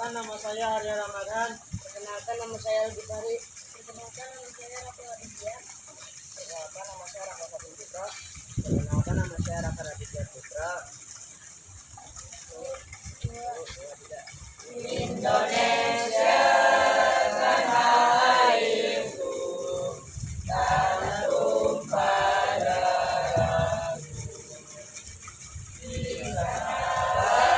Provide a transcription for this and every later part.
Perkenalkan nama saya Arya Ramadan. Perkenalkan nama saya Aldi Fari. Perkenalkan nama saya Raffi Aditya. Perkenalkan nama saya Raka Fatin Putra. Perkenalkan nama saya Raka Raditya Putra. Indonesia tanah airku, tanah tumpah darahku. Di sanalah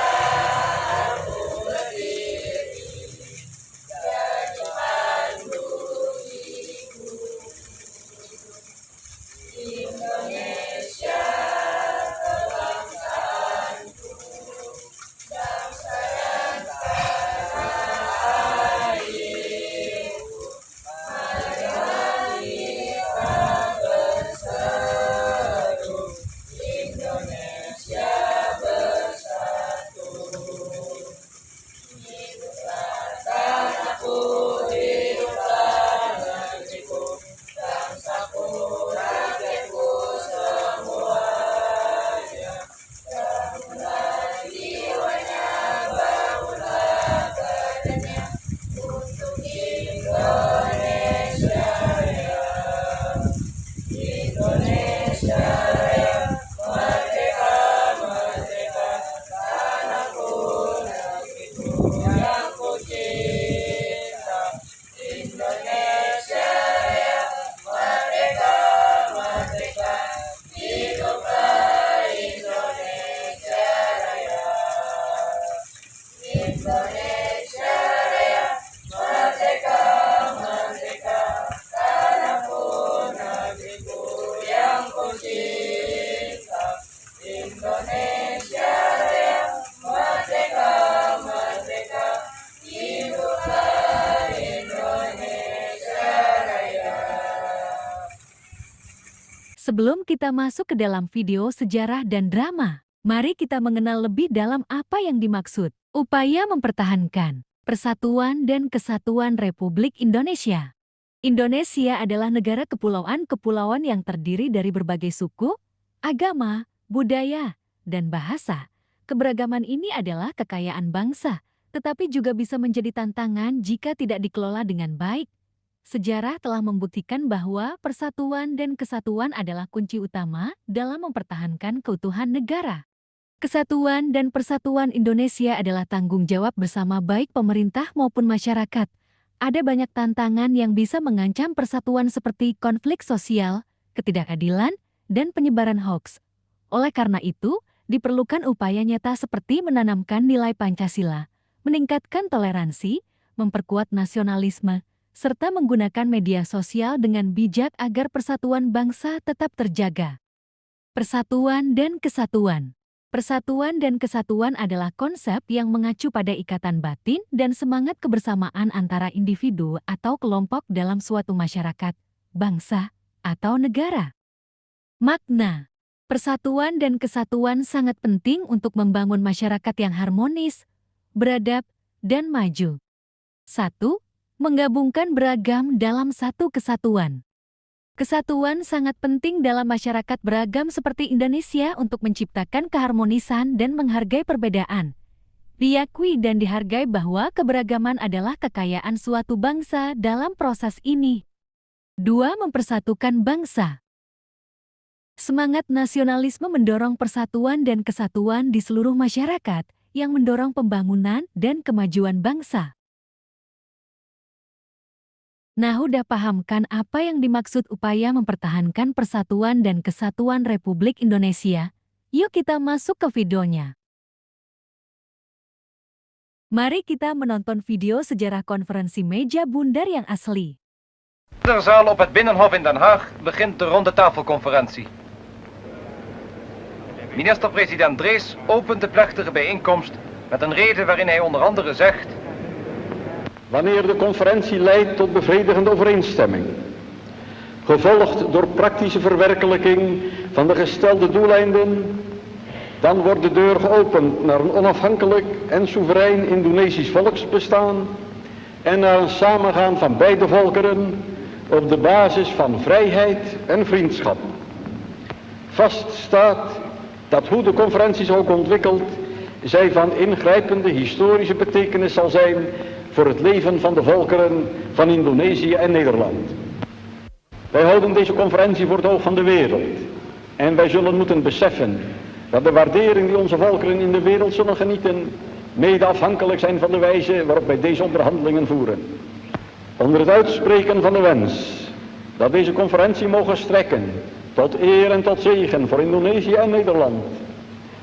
aku berdiri, jadi pandu hidupku. Indonesia kebangsaanku, bangsa yang tanah airku. Mari kita berseru, Indonesia bersatu. Hiduplah tanahku, hiduplah negeriku, bangsaku, rakyatku semuanya. Bangunlah jiwanya, bangunlah badannya, untuk Indonesia Raya. Indonesia Raya, merdeka, merdeka, tanahku, negeriku yang ku cinta. Indonesia Raya, merdeka, merdeka, hiduplah Indonesia Raya. Indonesia Raya, merdeka, merdeka, tanahku, negeriku yang ku cinta. Indonesia Raya, merdeka, merdeka, hiduplah Indonesia Raya. Sebelum kita masuk ke dalam video sejarah dan drama, mari kita mengenal lebih dalam apa yang dimaksud upaya mempertahankan persatuan dan kesatuan Republik Indonesia. Indonesia adalah negara kepulauan-kepulauan yang terdiri dari berbagai suku, agama, budaya, dan bahasa. Keberagaman ini adalah kekayaan bangsa, tetapi juga bisa menjadi tantangan jika tidak dikelola dengan baik. Sejarah telah membuktikan bahwa persatuan dan kesatuan adalah kunci utama dalam mempertahankan keutuhan negara. Kesatuan dan persatuan Indonesia adalah tanggung jawab bersama baik pemerintah maupun masyarakat. Ada banyak tantangan yang bisa mengancam persatuan seperti konflik sosial, ketidakadilan, dan penyebaran hoaks. Oleh karena itu, diperlukan upaya nyata seperti menanamkan nilai Pancasila, meningkatkan toleransi, memperkuat nasionalisme, serta menggunakan media sosial dengan bijak agar persatuan bangsa tetap terjaga. Persatuan dan kesatuan. Persatuan dan kesatuan adalah konsep yang mengacu pada ikatan batin dan semangat kebersamaan antara individu atau kelompok dalam suatu masyarakat, bangsa, atau negara. Makna. Persatuan dan kesatuan sangat penting untuk membangun masyarakat yang harmonis, beradab, dan maju. 1. Menggabungkan beragam dalam satu kesatuan. Kesatuan sangat penting dalam masyarakat beragam seperti Indonesia untuk menciptakan keharmonisan dan menghargai perbedaan. Diakui dan dihargai bahwa keberagaman adalah kekayaan suatu bangsa dalam proses ini. 2. Mempersatukan bangsa. Semangat nasionalisme mendorong persatuan dan kesatuan di seluruh masyarakat yang mendorong pembangunan dan kemajuan bangsa. Nah, udah paham kan apa yang dimaksud upaya mempertahankan persatuan dan kesatuan Republik Indonesia? Yuk kita masuk ke videonya. Mari kita menonton video sejarah konferensi meja bundar yang asli. In de zaal op het Binnenhof in Den Haag begint de ronde tafelconferentie. Minister-president Drees opent de plechtige bijeenkomst met een rede waarin hij onder andere zegt: wanneer de conferentie leidt tot bevredigende overeenstemming, gevolgd door praktische verwerkelijking van de gestelde doeleinden, dan wordt de deur geopend naar een onafhankelijk en soeverein Indonesisch volksbestaan en naar een samengaan van beide volkeren op de basis van vrijheid en vriendschap. Vast staat dat hoe de conferentie zich ook ontwikkelt, zij van ingrijpende historische betekenis zal zijn voor het leven van de volkeren van Indonesië en Nederland. Wij houden deze conferentie voor het oog van de wereld en wij zullen moeten beseffen dat de waardering die onze volkeren in de wereld zullen genieten mede afhankelijk zijn van de wijze waarop wij deze onderhandelingen voeren. Onder het uitspreken van de wens dat deze conferentie mogen strekken tot eer en tot zegen voor Indonesië en Nederland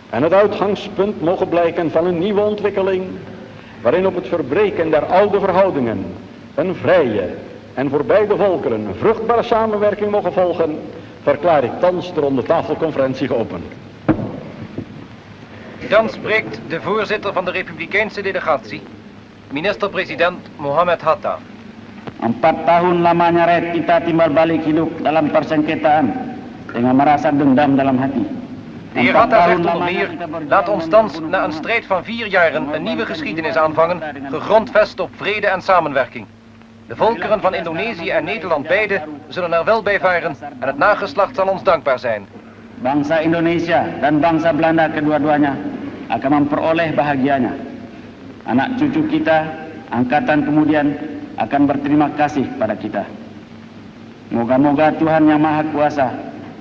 en het uitgangspunt mogen blijken van een nieuwe ontwikkeling waarin op het verbreken der oude verhoudingen een vrije en voor beide volkeren vruchtbare samenwerking mogen volgen, verklaar ik thans de rondetafelconferentie geopend. Dan spreekt de voorzitter van de Republikeinse delegatie, minister-president Mohammed Hatta. 4 tahun lamanya rakyat kita timbal balik hidup dalam persengketaan dengan merasa dendam dalam hati. De heer Hatta zegt onder meer, laat ons thans na een strijd van 4 jaren een nieuwe geschiedenis aanvangen, gegrondvest op vrede en samenwerking. De volkeren van Indonesië en Nederland beide zullen er wel bij varen en het nageslacht zal ons dankbaar zijn. Bangsa Indonesia dan bangsa Belanda kedua-duanya akan memperoleh bahagianya. Anak cucu kita, angkatan kemudian akan berterima kasih pada kita. Moga-moga Tuhan Yang Maha Kuasa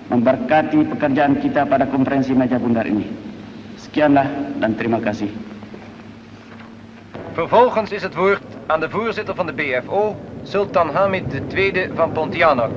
memberkati pekerjaan kita pada konferensi meja bundar ini. Sekianlah dan terima kasih. Vervolgens is het woord aan de voorzitter van de BFO, Sultan Hamid II van Pontianak.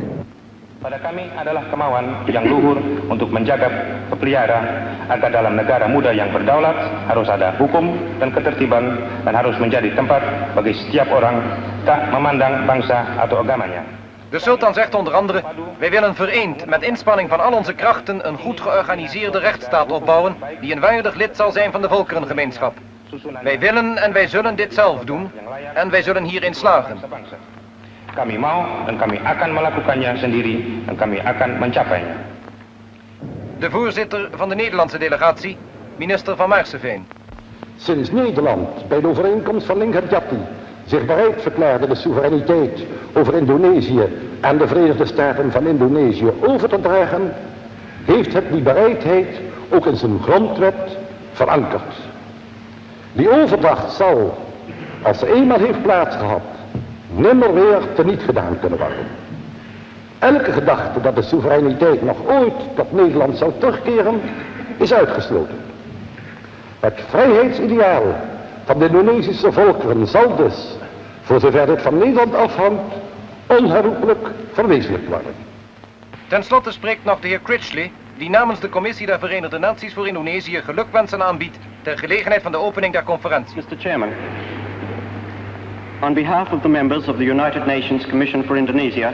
Pada kami adalah kemauan yang luhur untuk menjaga pelihara agar dalam negara muda yang berdaulat harus ada hukum dan ketertiban dan harus menjadi tempat bagi setiap orang tak memandang bangsa atau agamanya. De sultan zegt onder andere, wij willen vereend met inspanning van al onze krachten een goed georganiseerde rechtsstaat opbouwen die een waardig lid zal zijn van de volkerengemeenschap. Wij willen en wij zullen dit zelf doen en wij zullen hierin slagen. Kami mau dan kami akan melakukannya sendiri dan kami akan mencapainya. De voorzitter van de Nederlandse delegatie, minister van Maarseveen. Sinds Nederland bij de overeenkomst van Linggadjati zich bereid verklaarde de soevereiniteit over Indonesië en de Verenigde Staten van Indonesië over te dragen, heeft het die bereidheid ook in zijn grondwet verankerd. Die overdracht zal, als ze eenmaal heeft plaatsgehad, nimmer weer teniet gedaan kunnen worden. Elke gedachte dat de soevereiniteit nog ooit tot Nederland zou terugkeren, is uitgesloten. Het vrijheidsideaal van de Indonesische volkeren zal dus, voor zover dit van Nederland afhangt, onherroepelijk verwezenlijkt worden. Ten slotte spreekt nog de heer Critchley, die namens de Commissie der Verenigde Naties voor Indonesië gelukwensen aanbiedt ter gelegenheid van de opening der conferentie. Mr. Chairman, on behalf of the members of the United Nations Commission for Indonesia,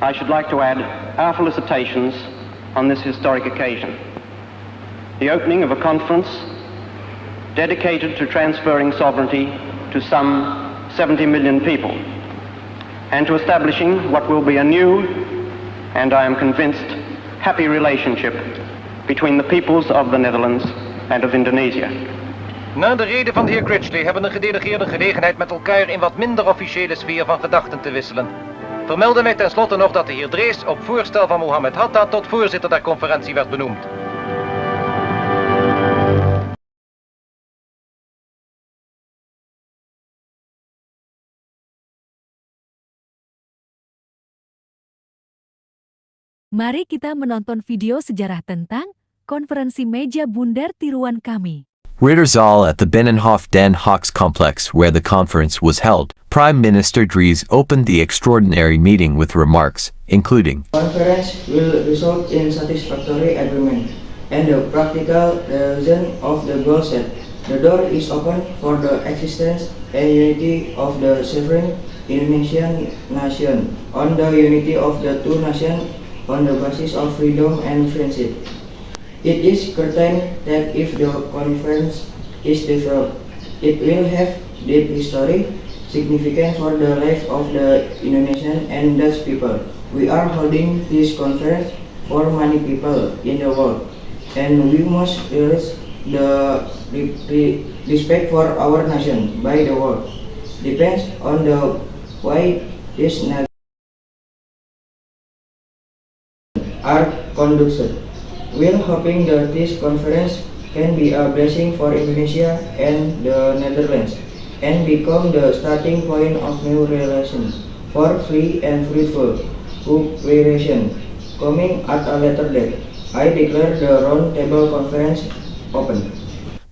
I should like to add our felicitations on this historic occasion. The opening of a conference dedicated to transferring sovereignty to some 70 million people and to establishing what will be a new and I am convinced happy relationship between the peoples of the Netherlands and of Indonesia. Na de reden van de heer Critchley hebben de gedelegeerden gelegenheid met elkaar in wat minder officiële sfeer van gedachten te wisselen. Vermelden wij tenslotte nog dat de heer Drees op voorstel van Mohammed Hatta tot voorzitter der conferentie werd benoemd. Mari kita menonton video sejarah tentang konferensi meja bundar tiruan kami. Rittersal at the Binnenhof Den Haag's complex where the conference was held. Prime Minister Drees opened the extraordinary meeting with remarks, including, Conference will result in satisfactory agreement and the practical realization of the goal set. The door is open for the existence and unity of the sovereign Indonesian nation on the unity of the two nations on the basis of freedom and friendship. It is certain that if the conference is developed, it will have deep history, significant for the life of the Indonesian and Dutch people. We are holding this conference for many people in the world, and we must realize the respect for our nation by the world depends on the way this nation are conducted. We are hoping that this conference can be a blessing for Indonesia and the Netherlands, and become the starting point of new relations for free and fruitful cooperation. Coming at a later date, I declare the Round Table Conference open.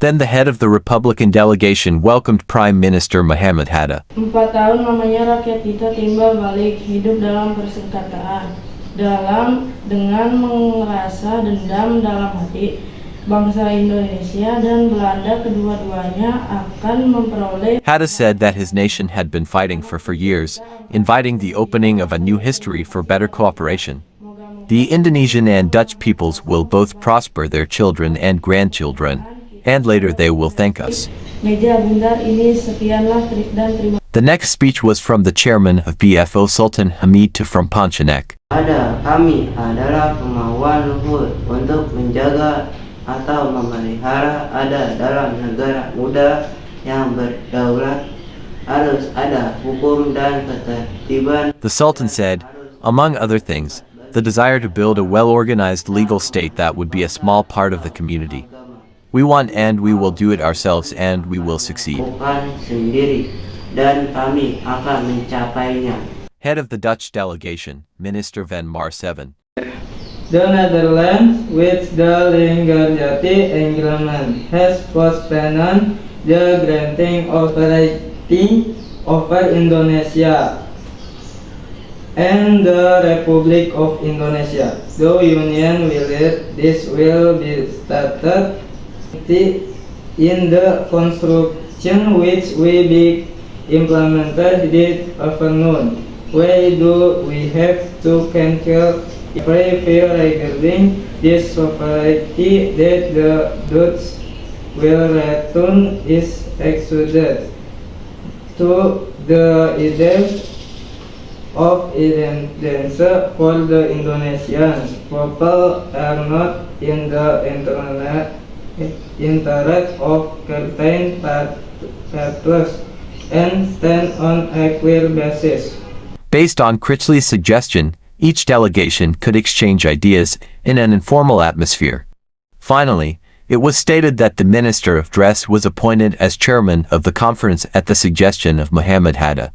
Then the head of the Republican delegation welcomed Prime Minister Muhammad Hatta. 4 tahun lamanya rakyat kita timbal balik hidup dalam persengketaan, dengan merasa dendam dalam hati. Bangsa Indonesia dan Belanda kedua-duanya akan memperoleh. Hatta said that his nation had been fighting for years, inviting the opening of a new history for better cooperation. The Indonesian and Dutch peoples will both prosper, their children and grandchildren, and later they will thank us. Meja bundar ini sekianlah dan terima. The next speech was from the chairman of BFO Sultan Hamid to from Pontianak. Pada kami adalah kemauan luhur untuk menjaga atau memelihara ada dalam negara muda yang berdaulat, harus ada hukum dan ketertiban. The Sultan said, among other things, the desire to build a well-organized legal state that would be a small part of the community. We want and we will do it ourselves and we will succeed. Bukan sendiri, dan kami akan mencapainya. Head of the Dutch delegation, Minister Van Marsevin. The Netherlands, with the Lingerjati Agreement, has postponed the granting authority over Indonesia and the Republic of Indonesia. The Union will this will be started in the construction which will be implemented this afternoon. Why do we have to cancel free fair regarding this sovereignty that the Dutch will return is exuded to the idea of independence for the Indonesians. People are not in the interest of certain parties and stand on equal basis. Based on Critchley's suggestion, each delegation could exchange ideas in an informal atmosphere. Finally, it was stated that the Minister of Dress was appointed as chairman of the conference at the suggestion of Muhammad Hatta.